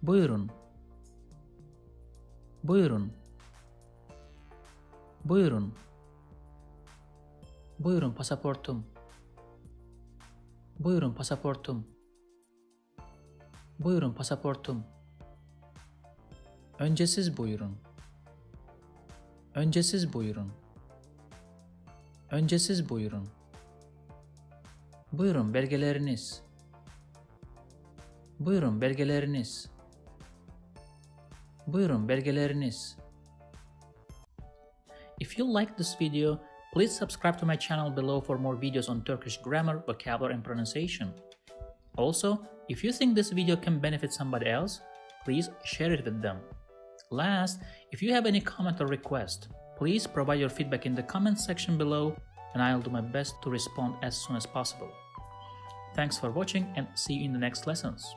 Buyurun. Buyurun. Buyurun. Buyurun pasaportum. Buyurun pasaportum. Buyurun pasaportum. Önce siz buyurun. Önce siz buyurun. Önce siz buyurun. Buyurun belgeleriniz. Buyurun belgeleriniz. Buyurun belgeleriniz. If you like this video, please subscribe to my channel below for more videos on Turkish grammar, vocabulary, and pronunciation. Also, if you think this video can benefit somebody else, please share it with them. Last, if you have any comment or request, please provide your feedback in the comment section below and I'll do my best to respond as soon as possible. Thanks for watching and see you in the next lessons.